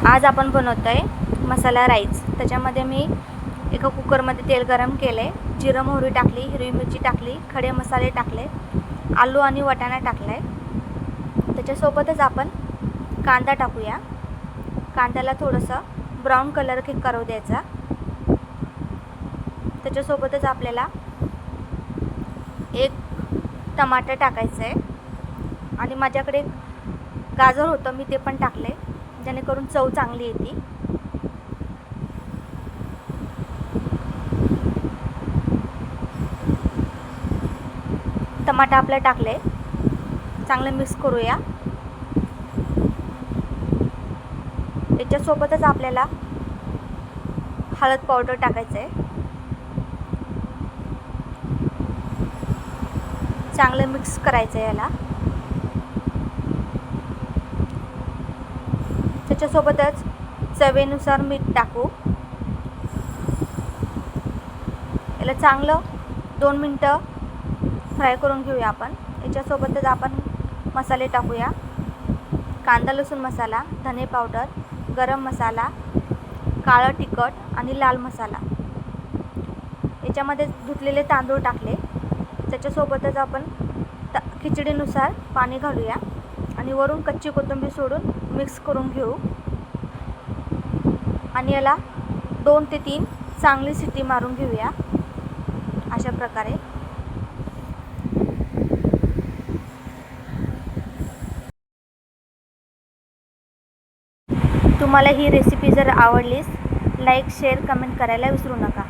आज आपण बनवतो आहे मसाला राईस। त्याच्यामध्ये मी एका कुकरमध्ये तेल गरम केले, जिरं मोहरी टाकली, हिरवी मिरची टाकली, खडे मसाले टाकले, आलू आणि वाटाणा टाकलाय। त्याच्यासोबतच आपण कांदा टाकूया। कांद्याला थोडंसं ब्राऊन कलर करू द्यायचा। त्याच्यासोबतच आपल्याला एक टमाटर टाकायचं आहे आणि माझ्याकडे गाजर होतं, मी ते पण टाकले जेणेकरून चव चांगली येते। टमाटर आपले टाकले, चांगले मिक्स करूया। याच्यासोबतच आपल्याला हळद पावडर टाकायचं आहे, चांगले मिक्स करायचं आहे याला। त्याच्यासोबतच चवीनुसार मीठ टाकू। याला चांगलं 2 मिनिटं फ्राय करून घेऊया आपण। याच्यासोबतच आपण मसाले टाकूया, कांदा लसूण मसाला, धने पावडर, गरम मसाला, काळं तिखट आणि लाल मसाला। याच्यामध्ये धुतलेले तांदूळ टाकले। त्याच्यासोबतच आपण खिचडीनुसार पाणी घालूया आणि वरून कच्ची कोथिंबीर सोडून मिक्स करून घेऊ आणि याला 2 ते 3 चांगली शिट्टी मारून घेऊया। अशा प्रकारे तुम्हाला ही रेसिपी जर आवडलीस लाईक शेअर कमेंट करायला विसरू नका।